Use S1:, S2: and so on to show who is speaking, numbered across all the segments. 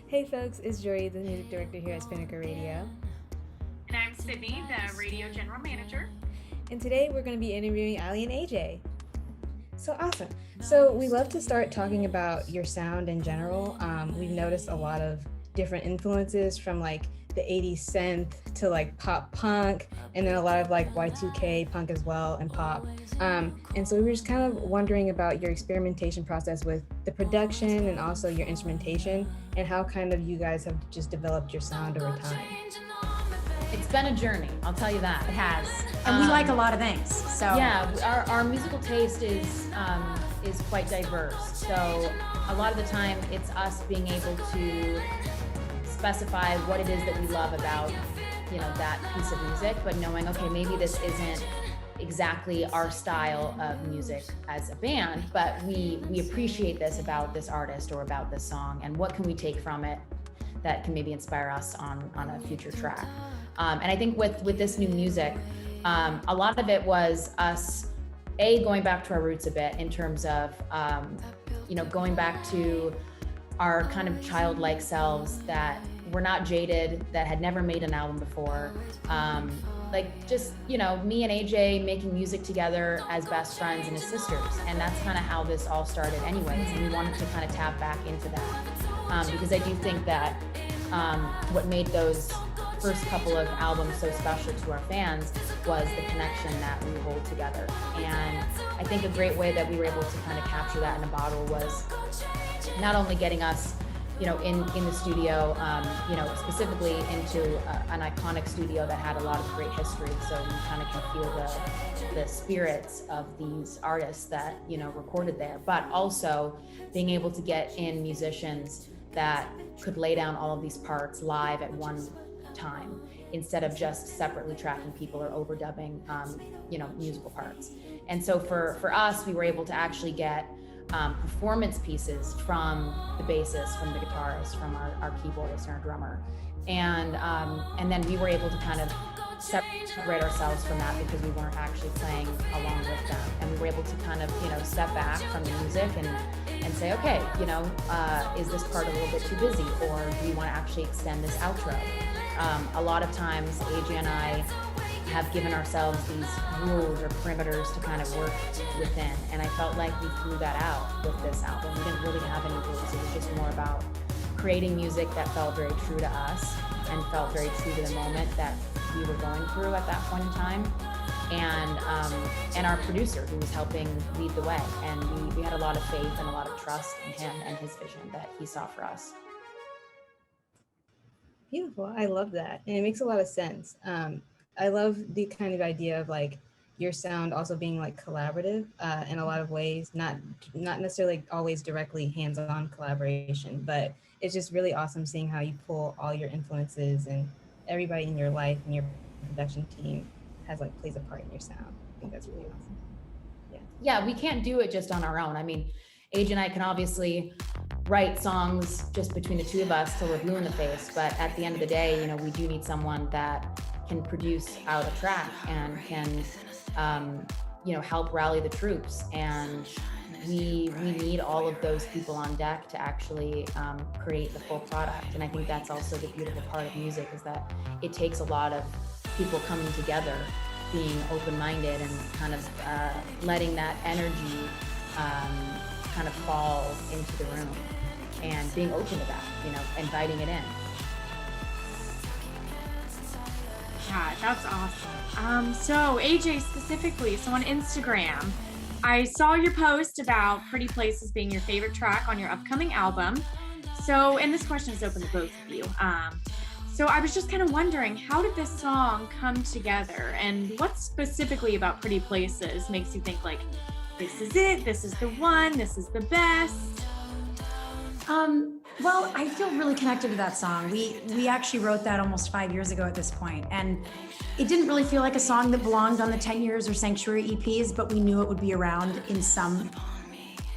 S1: Hey folks, it's Jory, the music director here at Spinnaker Radio.
S2: And I'm Sydney, the radio general manager.
S1: And today we're going to be interviewing Aly and AJ. So awesome. So we love to start talking about your sound in general. We've noticed a lot of different influences from like the 80s synth to like pop punk, and then a lot of like Y2K punk as well and pop. And so we were just kind of wondering about your experimentation process with the production and also your instrumentation and how kind of you guys have just developed your sound over time.
S3: It's been a journey, I'll tell you that.
S4: It has. And we like a lot of things. So
S3: yeah, our musical taste is quite diverse. So a lot of the time it's us being able to specify what it is that we love about, that piece of music, but knowing, okay, maybe this isn't exactly our style of music as a band, but we appreciate this about this artist or about this song, and what can we take from it that can maybe inspire us on a future track. And I think with this new music, a lot of it was us, going back to our roots a bit in terms of, going back to our kind of childlike selves that were not jaded, that had never made an album before. Me and AJ making music together as best friends and as sisters. And that's kind of how this all started anyways. And we wanted to kind of tap back into that. Because I do think that what made those first couple of albums so special to our fans was the connection that we hold together. And I think a great way that we were able to kind of capture that in a bottle was not only getting us, in the studio, specifically into an iconic studio that had a lot of great history. So you kind of can feel the spirits of these artists that, recorded there, but also being able to get in musicians that could lay down all of these parts live at one time instead of just separately tracking people or overdubbing, musical parts. And so for us, we were able to actually get performance pieces from the bassist, from the guitarist, from our keyboardist and our drummer. And then we were able to kind of separate ourselves from that because we weren't actually playing along with them. And we were able to kind of, step back from the music and say, okay, is this part a little bit too busy, or do we want to actually extend this outro? A lot of times AJ and I have given ourselves these rules or perimeters to kind of work within, and I felt like we threw that out with this album. We didn't really have any rules. It was just more about creating music that felt very true to us and felt very true to the moment that we were going through at that point in time, and our producer, who was helping lead the way. And we had a lot of faith and a lot of trust in him and his vision that he saw for us.
S1: Beautiful. I love that. And it makes a lot of sense. I love the kind of idea of like your sound also being like collaborative in a lot of ways, not necessarily always directly hands-on collaboration, but it's just really awesome seeing how you pull all your influences and everybody in your life and your production team plays a part in your sound. I think that's really awesome.
S3: Yeah, we can't do it just on our own. I mean, AJ and I can obviously write songs just between the two of us till we're blue in the face, but at the end of the day, we do need someone that can produce out a track and can, help rally the troops. And we need all of those people on deck to actually create the full product. And I think that's also the beautiful part of music, is that it takes a lot of people coming together, being open-minded and kind of letting that energy kind of fall into the room and being open to that, inviting it in.
S2: Yeah, that's awesome. So AJ specifically, so on Instagram, I saw your post about Pretty Places being your favorite track on your upcoming album. So, and this question is open to both of you. So I was just kind of wondering, how did this song come together, and what specifically about Pretty Places makes you think like, this is it, this is the one, this is the best?
S4: Well, I feel really connected to that song. We actually wrote that almost 5 years ago at this point, and it didn't really feel like a song that belonged on the 10 Years or Sanctuary EPs, but we knew it would be around in some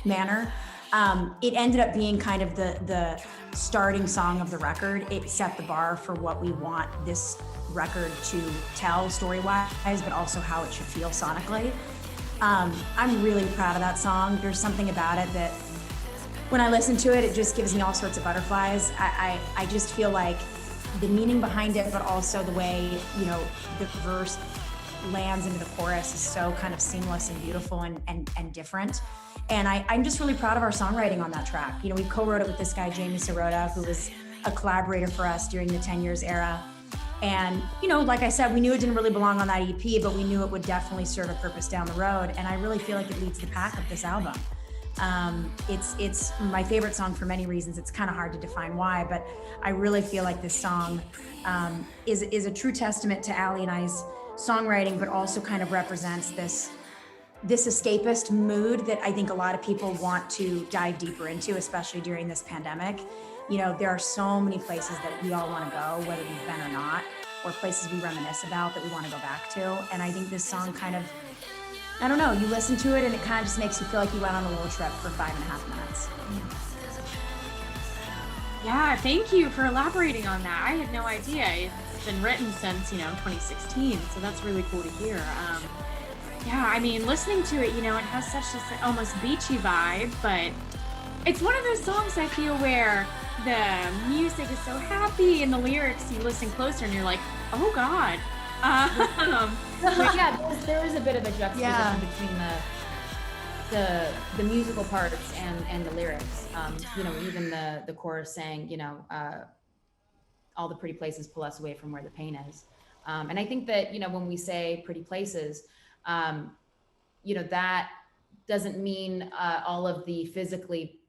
S4: manner. It ended up being kind of the starting song of the record. It set the bar for what we want this record to tell story-wise, but also how it should feel sonically. I'm really proud of that song. There's something about it that when I listen to it, it just gives me all sorts of butterflies. I just feel like the meaning behind it, but also the way, you know, the verse lands into the chorus is so kind of seamless and beautiful and different. And I'm just really proud of our songwriting on that track. You know, we co-wrote it with this guy, Jamie Sirota, who was a collaborator for us during the 10 Years era. And, you know, like I said, we knew it didn't really belong on that EP, but we knew it would definitely serve a purpose down the road. And I really feel like it leads the pack of this album. It's my favorite song for many reasons. It's kind of hard to define why, but I really feel like this song is a true testament to Aly and I's songwriting, but also kind of represents this escapist mood that I think a lot of people want to dive deeper into, especially during this pandemic. You know, there are so many places that we all want to go, whether we've been or not, or places we reminisce about that we want to go back to. And I think this song kind of, I don't know, you listen to it and it kind of just makes you feel like you went on a little trip for 5.5 minutes.
S2: Yeah, thank you for elaborating on that. I had no idea. It's been written since, 2016, so that's really cool to hear. Yeah, I mean, listening to it, it has such this almost beachy vibe, but it's one of those songs I feel where the music is so happy and the lyrics, you listen closer and you're like, oh God.
S3: Yeah, there is a bit of a juxtaposition between the musical parts and the lyrics. Even the chorus saying, all the pretty places pull us away from where the pain is. And I think that, when we say pretty places, that doesn't mean all of the physically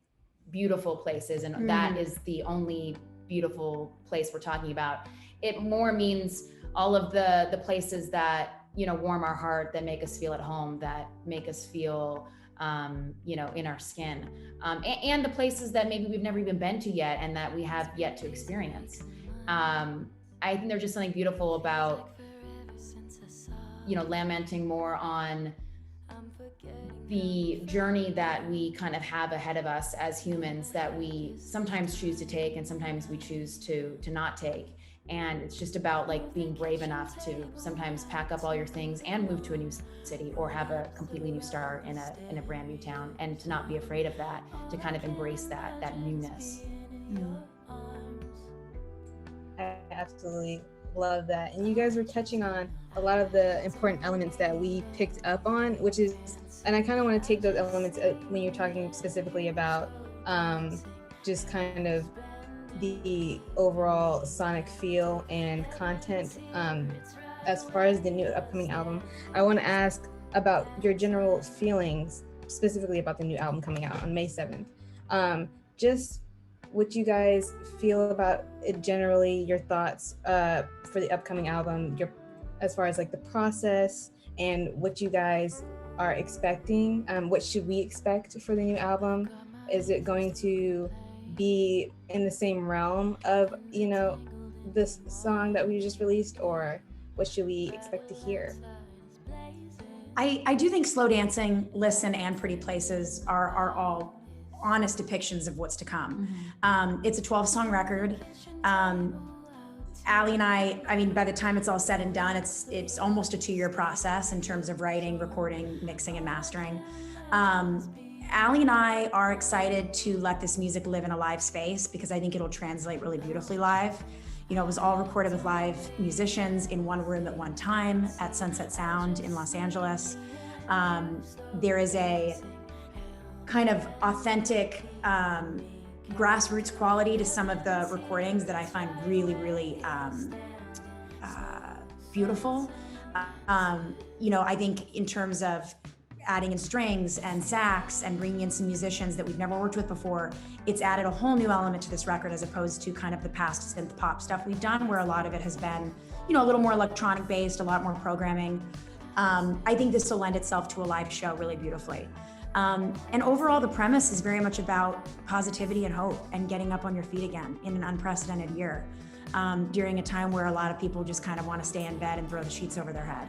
S3: beautiful places and that is the only beautiful place we're talking about. It more means all of the places that, warm our heart, that make us feel at home, that make us feel, in our skin, and the places that maybe we've never even been to yet and that we have yet to experience. I think there's just something beautiful about, lamenting more on the journey that we kind of have ahead of us as humans that we sometimes choose to take and sometimes we choose to not take. And it's just about like being brave enough to sometimes pack up all your things and move to a new city or have a completely new start in a brand new town, and to not be afraid of that, to kind of embrace that newness.
S1: I absolutely love that. And you guys were touching on a lot of the important elements that we picked up on, which is, and I kind of want to take those elements when you're talking specifically about just kind of the overall sonic feel and content. As far as the new upcoming album, I want to ask about your general feelings, specifically about the new album coming out on May 7th. Just what you guys feel about it generally, your thoughts for the upcoming album, as far as like the process and what you guys are expecting. What should we expect for the new album? Is it going to be in the same realm of, this song that we just released, or what should we expect to hear?
S4: I do think Slow Dancing, Listen, and Pretty Places are all honest depictions of what's to come. It's a 12-song record. Aly and I mean, by the time it's all said and done, it's almost a 2-year process in terms of writing, recording, mixing, and mastering. Aly and I are excited to let this music live in a live space because I think it'll translate really beautifully live. It was all recorded with live musicians in one room at one time at Sunset Sound in Los Angeles. There is a kind of authentic grassroots quality to some of the recordings that I find really, really beautiful. I think in terms of adding in strings and sax and bringing in some musicians that we've never worked with before, it's added a whole new element to this record as opposed to kind of the past synth pop stuff we've done, where a lot of it has been, a little more electronic based, a lot more programming. I think this will lend itself to a live show really beautifully. And overall, the premise is very much about positivity and hope and getting up on your feet again in an unprecedented year, during a time where a lot of people just kind of want to stay in bed and throw the sheets over their head.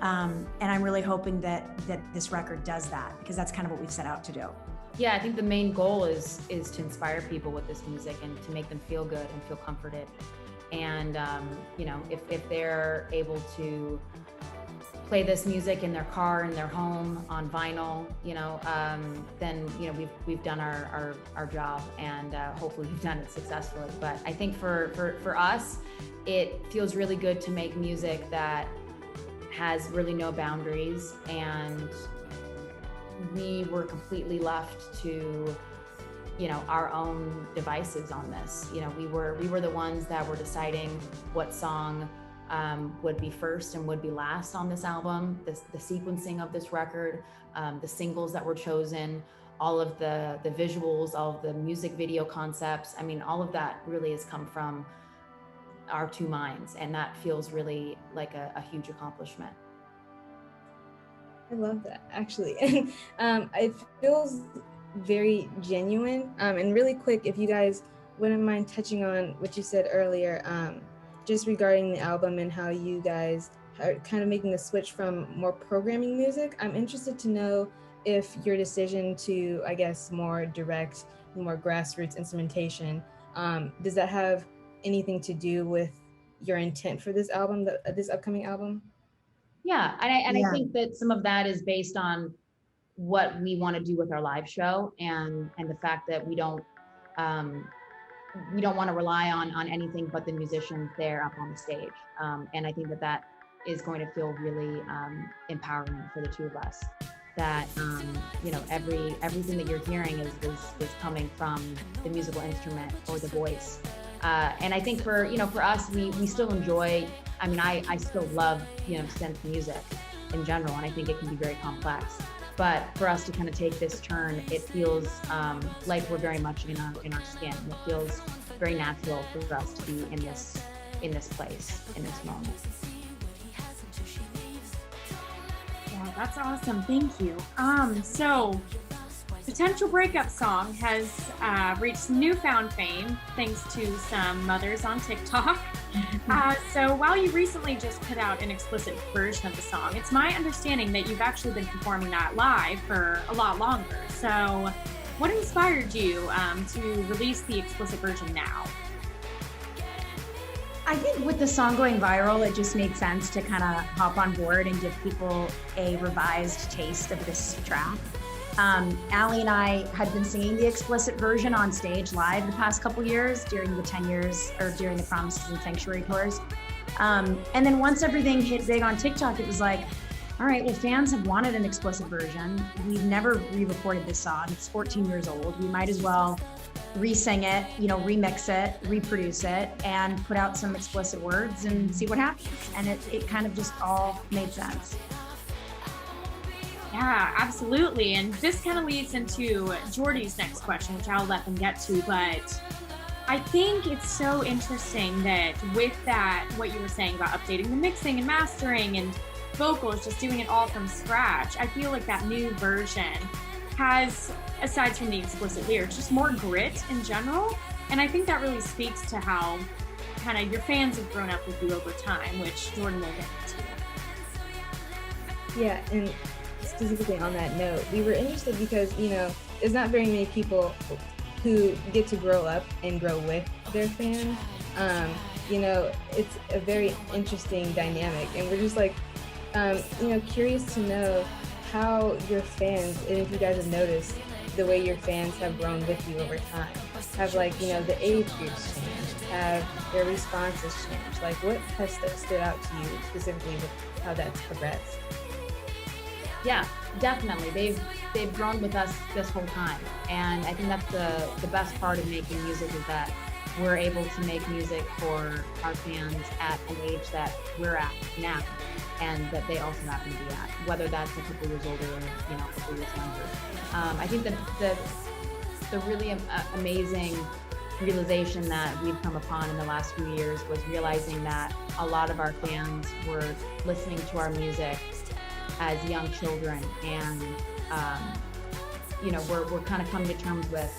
S4: And I'm really hoping that this record does that, because that's kind of what we've set out to do.
S3: Yeah, I think the main goal is to inspire people with this music and to make them feel good and feel comforted. And, if they're able to play this music in their car, in their home, on vinyl, then we've done our job, and hopefully we've done it successfully. But I think for us, it feels really good to make music that has really no boundaries, and we were completely left to our own devices on this. We were the ones that were deciding what song would be first and would be last on this album, the sequencing of this record, the singles that were chosen, all of the visuals, all of the music video concepts. I mean, all of that really has come from our two minds, and that feels really like a huge accomplishment.
S1: I love that, actually. It feels very genuine. And really quick, if you guys wouldn't mind touching on what you said earlier, just regarding the album and how you guys are kind of making the switch from more programming music. I'm interested to know if your decision to, I guess, more direct, more grassroots instrumentation, does that have anything to do with your intent for this album, this upcoming album?
S3: Yeah, and I think that some of that is based on what we want to do with our live show, and the fact that we don't want to rely on anything but the musicians there up on the stage. And I think that is going to feel really empowering for the two of us. That everything that you're hearing is coming from the musical instrument or the voice. And I think for us, we still enjoy. I mean, I still love synth music in general, and I think it can be very complex. But for us to kind of take this turn, it feels like we're very much in our skin. It feels very natural for us to be in this place, in this moment.
S2: Yeah, that's awesome. Thank you. So Potential Breakup Song has reached newfound fame thanks to some mothers on TikTok. So while you recently just put out an explicit version of the song, it's my understanding that you've actually been performing that live for a lot longer. So what inspired you to release the explicit version now?
S4: I think with the song going viral, it just made sense to kind of hop on board and give people a revised taste of this track. Aly and I had been singing the explicit version on stage live the past couple years during the 10 years or during the Promises and Sanctuary tours. And then once everything hit big on TikTok, it was like, all right, well, fans have wanted an explicit version. We've never re-recorded this song. It's 14 years old. We might as well re-sing it, remix it, reproduce it, and put out some explicit words and see what happens. And it kind of just all made sense.
S2: Yeah, absolutely. And this kind of leads into Jordy's next question, which I'll let them get to. But I think it's so interesting that with that, what you were saying about updating the mixing and mastering and vocals, just doing it all from scratch, I feel like that new version has, aside from the explicit lyrics, just more grit in general. And I think that really speaks to how kind of your fans have grown up with you over time, which Jordan will get into.
S1: Yeah, and specifically on that note, we were interested because, there's not very many people who get to grow up and grow with their fans. It's a very interesting dynamic, and we're just like, curious to know how your fans, and if you guys have noticed the way your fans have grown with you over time. Have the age groups changed? Have their responses changed? Like, what has stood out to you specifically with how that's progressed?
S3: Yeah, definitely. They've grown with us this whole time, and I think that's the best part of making music, is that we're able to make music for our fans at an age that we're at now, and that they also happen to be at, whether that's a couple years older or a couple years younger. I think that the really amazing realization that we've come upon in the last few years was realizing that a lot of our fans were listening to our music as young children, and we're kind of coming to terms with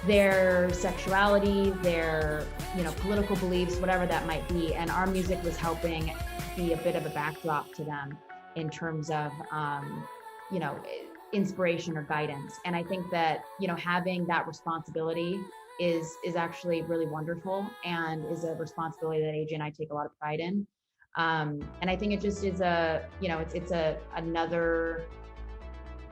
S3: their sexuality, their political beliefs, whatever that might be, and our music was helping be a bit of a backdrop to them in terms of inspiration or guidance. And I think that having that responsibility is actually really wonderful, and is a responsibility that AJ and I take a lot of pride in. And I think it just is another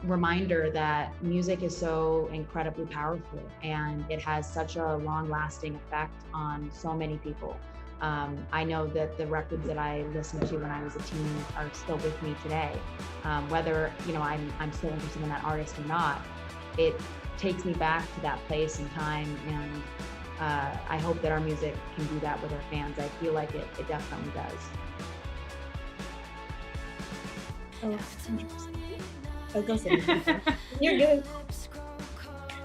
S3: reminder that music is so incredibly powerful, and it has such a long-lasting effect on so many people. I know that the records that I listened to when I was a teen are still with me today. Whether I'm still interested in that artist or not, it takes me back to that place and time, and I hope that our music can do that with our fans. I feel like it definitely does.
S1: Oh, interesting. Oh, go say You're good.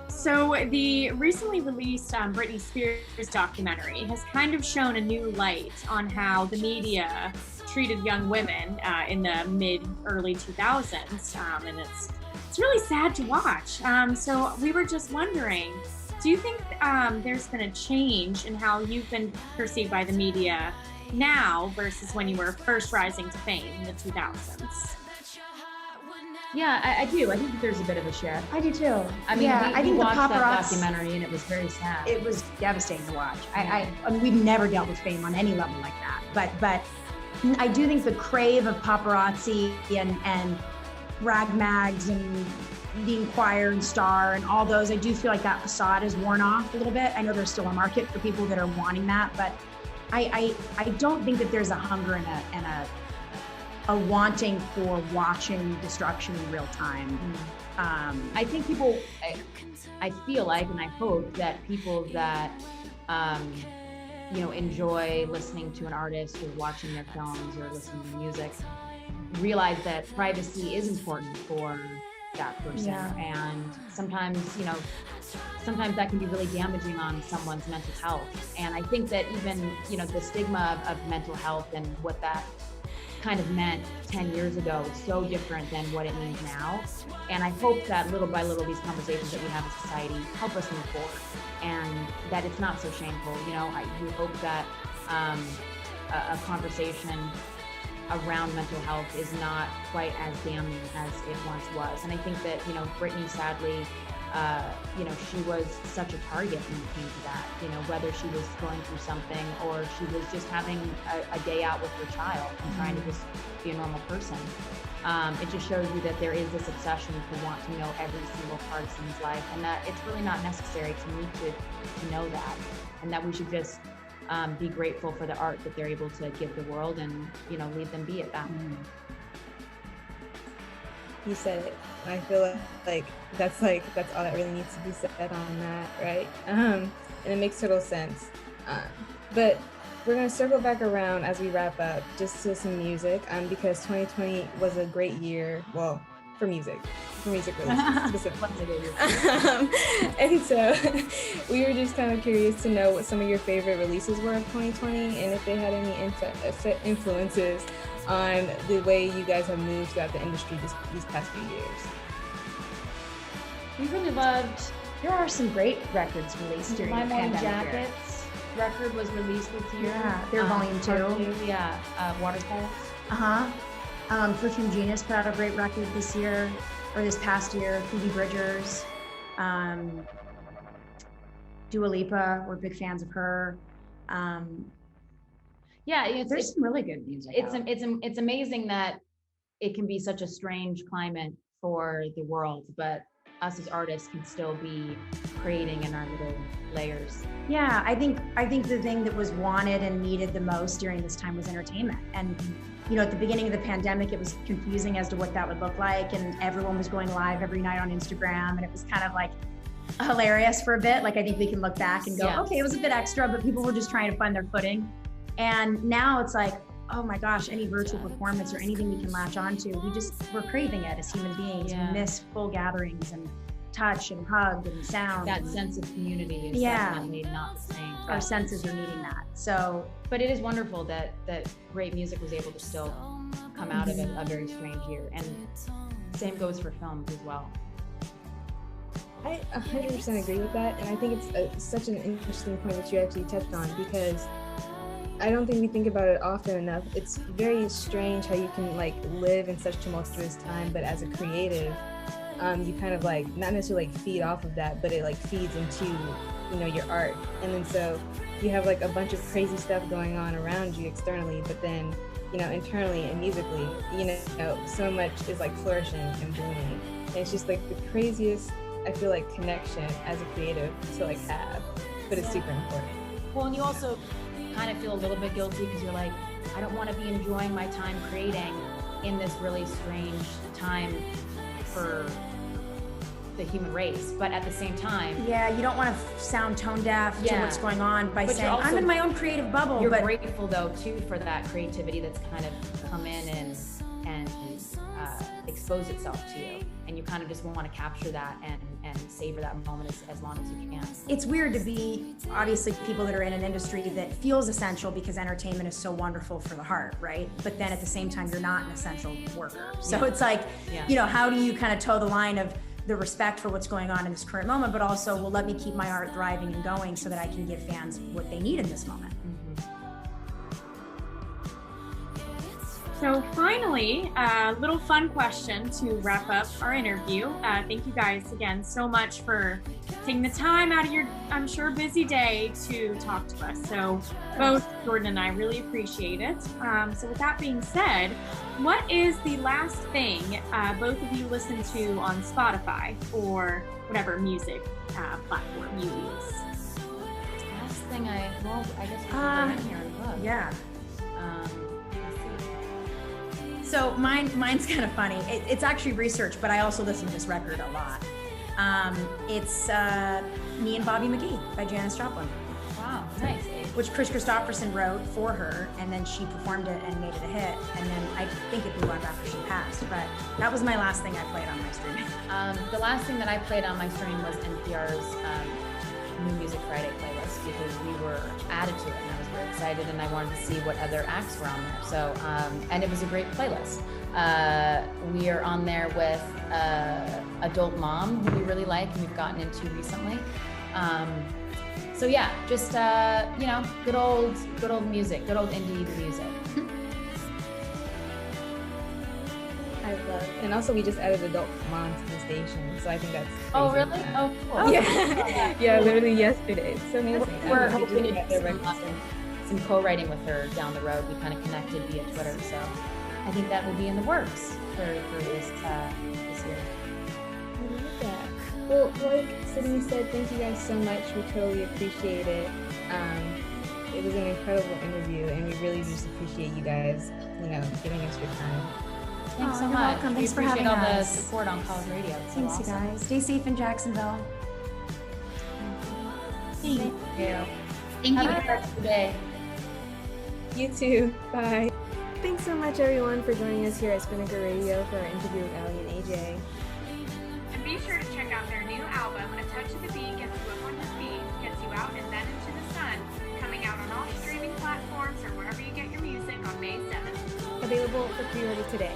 S2: So the recently released Britney Spears documentary has kind of shown a new light on how the media treated young women in the early 2000s, and it's really sad to watch. So we were just wondering, do you think there's been a change in how you've been perceived by the media now versus when you were first rising to fame in the 2000s?
S3: Yeah, I do. I think that there's a bit of a shift.
S4: I do too.
S3: I mean,
S4: I think
S3: we watched
S4: the
S3: that
S4: paparazzi
S3: documentary and it was very sad.
S4: It was devastating to watch. I mean, we've never dealt with fame on any level like that. But I do think the crave of paparazzi and rag mags and the Inquirer and Star and all those, I do feel like that facade is worn off a little bit. I know there's still a market for people that are wanting that, but I don't think that there's a hunger and a wanting for watching destruction in real time.
S3: I think people, I feel like, and I hope that people that, enjoy listening to an artist or watching their films or listening to music realize that privacy is important for that person.
S4: Yeah.
S3: And sometimes that can be really damaging on someone's mental health. And I think that even, the stigma of mental health and what that kind of meant 10 years ago is so different than what it means now. And I hope that little by little, these conversations that we have as society help us move forward, and that it's not so shameful. We hope that a conversation around mental health is not quite as damning as it once was. And I think that, Britney, sadly, she was such a target when it came to that, whether she was going through something or she was just having a day out with her child and trying to just be a normal person. It just shows you that there is this obsession to want to know every single part of someone's life, and that it's really not necessary to need to know that, and that we should just be grateful for the art that they're able to give the world and, leave them be at that.
S1: You said it. I feel like that's all that really needs to be said on that, right? And it makes total sense. But we're gonna circle back around as we wrap up just to some music, because 2020 was a great year. Well, for music releases specifically. And so we were just kind of curious to know what some of your favorite releases were of 2020, and if they had any influences on the way you guys have moved throughout the industry these past few years.
S3: We really loved.
S4: There are some great records released during
S3: My
S4: the
S3: Morning
S4: pandemic year.
S3: Jackets record was released this year.
S4: Yeah, their volume
S3: Part
S4: 2.
S3: Yeah, Waterfalls.
S4: Perfume Genius put out a great record this year, or this past year. Phoebe Bridgers, Dua Lipa, we're big fans of her. There's some really good music.
S3: It's amazing that it can be such a strange climate for the world, but us as artists can still be creating in our little layers.
S4: Yeah, I think the thing that was wanted and needed the most during this time was entertainment. And at the beginning of the pandemic, it was confusing as to what that would look like, and everyone was going live every night on Instagram, and it was kind of like hilarious for a bit. Like, I think we can look back and go, okay, it was a bit extra, but people were just trying to find their footing. And now it's like, oh my gosh, any virtual performance or anything we can latch onto, we're craving it as human beings. We miss full gatherings and touch and hug and sound.
S3: That sense of community is definitely not the same.
S4: Our senses are needing that. So,
S3: but it is wonderful that great music was able to still come out of a very strange year. And same goes for films as well.
S1: I 100% agree with that, and I think it's such an interesting point that you actually touched on, because I don't think we think about it often enough. It's very strange how you can live in such tumultuous time, but as a creative, you kind of not necessarily feed off of that, but it feeds into your art. And then so you have a bunch of crazy stuff going on around you externally, but then internally and musically, so much is like flourishing and blooming. And it's just like the craziest, I feel like, connection as a creative to like have, but it's super important.
S3: Well, and you also kind of feel a little bit guilty because you're like, I don't want to be enjoying my time creating in this really strange time for the human race, but at the same time,
S4: yeah, you don't want to sound tone deaf to what's going on by saying I'm in my own creative bubble.
S3: You're grateful though too for that creativity that's kind of come in and expose itself to you, and you kind of just want to capture that and savor that moment as long as you can.
S4: It's weird to be obviously people that are in an industry that feels essential because entertainment is so wonderful for the heart, right? But then at the same time, you're not an essential worker. So it's like, how do you kind of toe the line of the respect for what's going on in this current moment, but also, well, let me keep my art thriving and going so that I can give fans what they need in this moment.
S2: So finally, a little fun question to wrap up our interview. Thank you guys again so much for taking the time out of your, I'm sure, busy day to talk to us. So both Jordan and I really appreciate it. So with that being said, what is the last thing both of you listen to on Spotify or whatever music platform you use?
S3: Last thing I guess we're in here in love.
S4: Yeah. So mine's kind of funny. It's actually research, but I also listen to this record a lot. It's Me and Bobby McGee by Janis Joplin.
S3: Wow, nice.
S4: Which Chris Christopherson wrote for her, and then she performed it and made it a hit. And then I think it blew up after she passed. But that was my last thing I played on my streaming.
S3: The last thing that I played on my stream was NPR's New Music Friday playlist, because we were added to it and I was very excited and I wanted to see what other acts were on there. So, and it was a great playlist. We are on there with Adult Mom, who we really like and we've gotten into recently. So yeah, just, good old music, good old indie music.
S1: I love, and also we just added Adult Mom to the station, so I think that's crazy.
S3: Oh really? Oh cool.
S1: Yeah, literally yesterday. It's so amazing.
S3: We're hoping to do some co-writing with her down the road. We kind of connected via Twitter, so I think that will be in the works for this year.
S1: I love that. Well, like Sydney said, thank you guys so much. We totally appreciate it. It was an incredible interview, and we really just appreciate you guys, giving us your time.
S3: Thanks so
S4: you're
S3: much.
S4: welcome.
S3: We
S4: Thanks for
S3: appreciate
S4: having
S3: all the
S4: us.
S3: support on college radio. It's so
S4: Thanks,
S3: awesome.
S4: you guys. Stay safe in Jacksonville.
S3: Thank you.
S2: Thank you.
S3: Have a great day.
S1: You too. Bye. Thanks so much, everyone, for joining us here at Spinnaker Radio for our interview with Aly and AJ.
S2: And be sure to check out their new album, A Touch of the Beat Gets You Up on Your Feet, Gets You Out and Then Into the Sun, coming out on all streaming platforms or wherever you get your music on May 7th.
S1: Available for pre-order today.